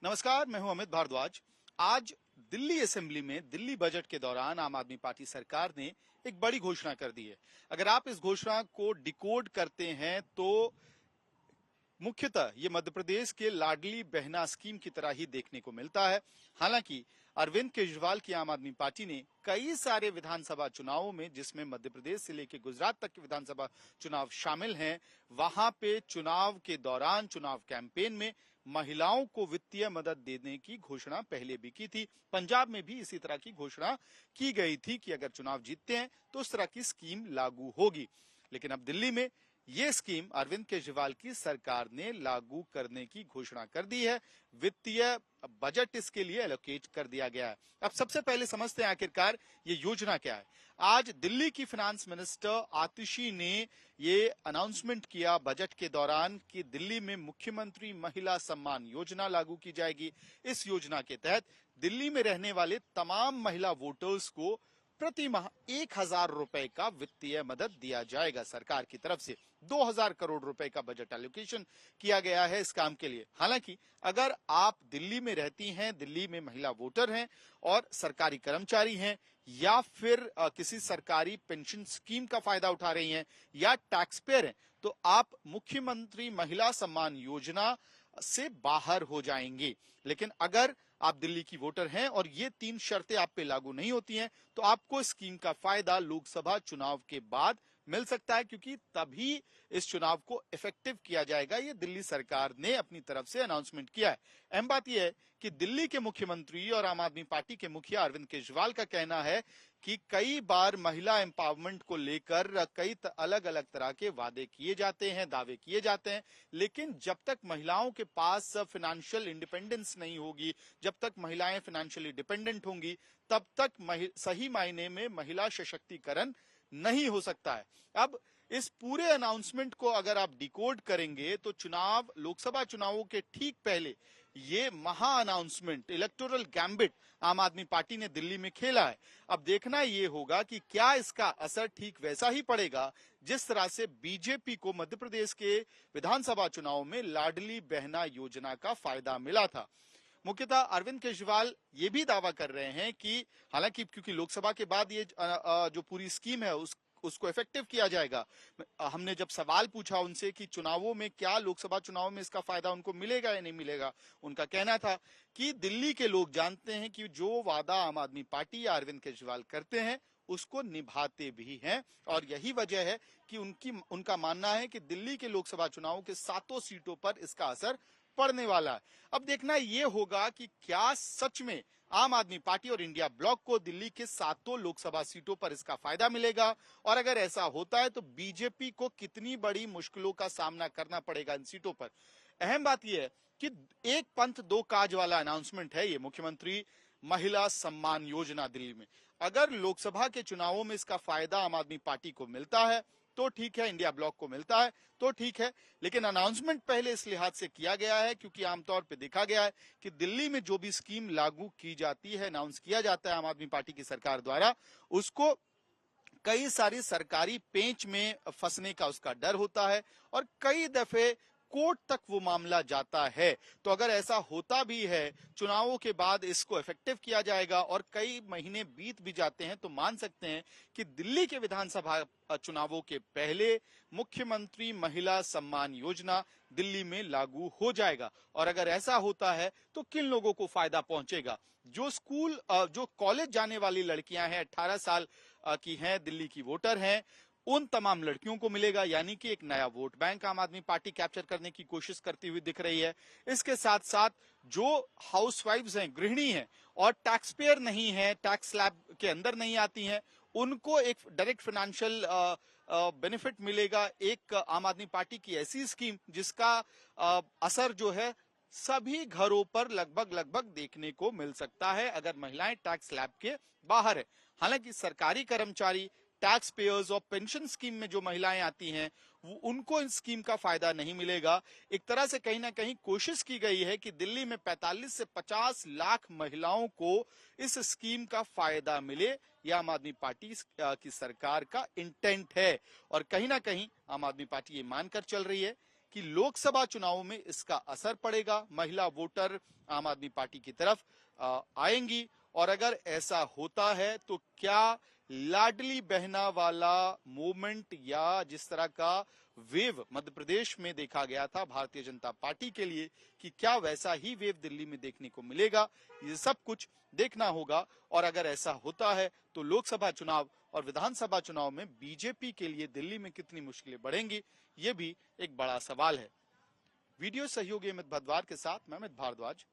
नमस्कार, मैं हूं अमित भारद्वाज। आज दिल्ली असेंबली में दिल्ली बजट के दौरान आम आदमी पार्टी सरकार ने एक बड़ी घोषणा कर दी है। अगर आप इस घोषणा को डिकोड करते हैं तो मुख्यतः ये मध्य प्रदेश के लाडली बहना स्कीम की तरह ही देखने को मिलता है। हालांकि अरविंद केजरीवाल की आम आदमी पार्टी ने कई सारे विधानसभा चुनावों में, जिसमें मध्य प्रदेश से लेकर गुजरात तक के विधानसभा चुनाव शामिल हैं, वहां पे चुनाव के दौरान चुनाव कैंपेन में महिलाओं को वित्तीय मदद देने की घोषणा पहले भी की थी। पंजाब में भी इसी तरह की घोषणा की गई थी कि अगर चुनाव जीतते हैं तो उस तरह की स्कीम लागू होगी। लेकिन अब दिल्ली में ये स्कीम अरविंद केजरीवाल की सरकार ने लागू करने की घोषणा कर दी है। वित्तीय बजट इसके लिए एलोकेट कर दिया गया है। अब सबसे पहले समझते हैं आखिरकार ये योजना क्या है। आज दिल्ली की फाइनेंस मिनिस्टर आतिशी ने ये अनाउंसमेंट किया बजट के दौरान कि दिल्ली में मुख्यमंत्री महिला सम्मान योजना लागू की जाएगी। इस योजना के तहत दिल्ली में रहने वाले तमाम महिला वोटर्स को प्रति माह 1,000 रुपए का वित्तीय मदद दिया जाएगा। सरकार की तरफ से 2,000 करोड़ रुपए का बजट एलोकेशन किया गया है इस काम के लिए। हालांकि अगर आप दिल्ली में रहती हैं, दिल्ली में महिला वोटर हैं और सरकारी कर्मचारी हैं, या फिर किसी सरकारी पेंशन स्कीम का फायदा उठा रही हैं, या टैक्स पेयर हैं, तो आप मुख्यमंत्री महिला सम्मान योजना से बाहर हो जाएंगे। लेकिन अगर आप दिल्ली की वोटर हैं और ये 3 शर्तें आप पे लागू नहीं होती हैं, तो आपको स्कीम का फायदा लोकसभा चुनाव के बाद मिल सकता है, क्योंकि तभी इस चुनाव को इफेक्टिव किया जाएगा। ये दिल्ली सरकार ने अपनी तरफ से अनाउंसमेंट किया है। अहम बात यह है कि दिल्ली के मुख्यमंत्री और आम आदमी पार्टी के मुखिया अरविंद केजरीवाल का कहना है कि कई बार महिला एम्पावरमेंट को लेकर कई अलग अलग तरह के वादे किए जाते हैं, दावे किए जाते हैं, लेकिन जब तक महिलाओं के पास फाइनेंशियल इंडिपेंडेंस नहीं होगी, जब तक महिलाएं फाइनेंशियली डिपेंडेंट होंगी, तब तक सही मायने में महिला सशक्तिकरण नहीं हो सकता है। अब इस पूरे अनाउंसमेंट को अगर आप डिकोड करेंगे तो लोकसभा चुनावों के ठीक पहले ये महा अनाउंसमेंट, इलेक्टोरल गैम्बिट आम आदमी पार्टी ने दिल्ली में खेला है। अब देखना ये होगा कि क्या इसका असर ठीक वैसा ही पड़ेगा जिस तरह से बीजेपी को मध्य प्रदेश के विधानसभा चुनाव में लाडली बहना योजना का फायदा मिला था। मुख्यतः अरविंद केजरीवाल ये भी दावा कर रहे हैं कि हालांकि क्योंकि लोकसभा के बाद ये जो पूरी स्कीम है उसको इफेक्टिव किया जाएगा। हमने जब सवाल पूछा उनसे कि चुनावों में क्या लोकसभा चुनाव में इसका फायदा उनको मिलेगा या नहीं मिलेगा, उनका कहना था कि दिल्ली के लोग जानते हैं कि जो वादा आम आदमी पार्टी या अरविंद केजरीवाल करते हैं उसको निभाते भी हैं, और यही वजह है कि उनका मानना है कि दिल्ली के लोकसभा चुनावों के 7 सीटों पर इसका असर पड़ने वाला है। अब देखना यह होगा कि क्या सच में आम आदमी पार्टी और इंडिया ब्लॉक को दिल्ली के 7 लोकसभा सीटों पर इसका फायदा मिलेगा, और अगर ऐसा होता है तो बीजेपी को कितनी बड़ी मुश्किलों का सामना करना पड़ेगा इन सीटों पर। अहम बात यह है कि एक पंथ दो काज वाला अनाउंसमेंट है ये मुख्यमंत्री महिला सम्मान योजना दिल्ली में। अगर लोकसभा के चुनावों में इसका फायदा आम आदमी पार्टी को मिलता है तो ठीक है, इंडिया ब्लॉक को मिलता है तो ठीक है, लेकिन अनाउंसमेंट पहले इस लिहाज से किया गया है क्योंकि आमतौर पे देखा गया है कि दिल्ली में जो भी स्कीम लागू की जाती है, अनाउंस किया जाता है आम आदमी पार्टी की सरकार द्वारा, उसको कई सारी सरकारी पेंच में फंसने का उसका डर होता है और कई दफे कोर्ट तक वो मामला जाता है। तो अगर ऐसा होता भी है, चुनावों के बाद इसको इफेक्टिव किया जाएगा और कई महीने बीत भी जाते हैं, तो मान सकते हैं कि दिल्ली के विधानसभा चुनावों के पहले मुख्यमंत्री महिला सम्मान योजना दिल्ली में लागू हो जाएगा। और अगर ऐसा होता है तो किन लोगों को फायदा पहुंचेगा? जो कॉलेज जाने वाली लड़कियां हैं, 18 साल की हैं, दिल्ली की वोटर हैं, उन तमाम लड़कियों को मिलेगा, यानी कि एक नया वोट बैंक आम आदमी पार्टी कैप्चर करने की कोशिश करती हुई दिख रही है। इसके साथ साथ जो हाउसवाइफ्स हैं, गृहिणी हैं और टैक्स पेयर नहीं है, टैक्स स्लैब के अंदर नहीं आती हैं, उनको एक डायरेक्ट फाइनेंशियल बेनिफिट मिलेगा। एक आम आदमी पार्टी की ऐसी स्कीम जिसका असर जो है सभी घरों पर लगभग देखने को मिल सकता है अगर महिलाएं टैक्स स्लैब के बाहर है। हालांकि सरकारी कर्मचारी, टैक्स पेयर्स और पेंशन स्कीम में जो महिलाएं आती हैं उनको इस स्कीम का फायदा नहीं मिलेगा। एक तरह से कहीं ना कहीं कोशिश की गई है कि दिल्ली में 45 से 50 लाख महिलाओं को इस स्कीम का फायदा मिले। यह आम आदमी पार्टी की सरकार का इंटेंट है और कहीं ना कहीं आम आदमी पार्टी ये मानकर चल रही है कि लोकसभा चुनावों में इसका असर पड़ेगा, महिला वोटर आम आदमी पार्टी की तरफ आएंगी, और अगर ऐसा होता है तो क्या लाडली बहना वाला मूवमेंट या जिस तरह का वेव मध्य प्रदेश में देखा गया था भारतीय जनता पार्टी के लिए, कि क्या वैसा ही वेव दिल्ली में देखने को मिलेगा, ये सब कुछ देखना होगा। और अगर ऐसा होता है तो लोकसभा चुनाव और विधानसभा चुनाव में बीजेपी के लिए दिल्ली में कितनी मुश्किलें बढ़ेंगी, ये भी एक बड़ा सवाल है। वीडियो सहयोगी अमित भदवार के साथ मैं अमित भारद्वाज,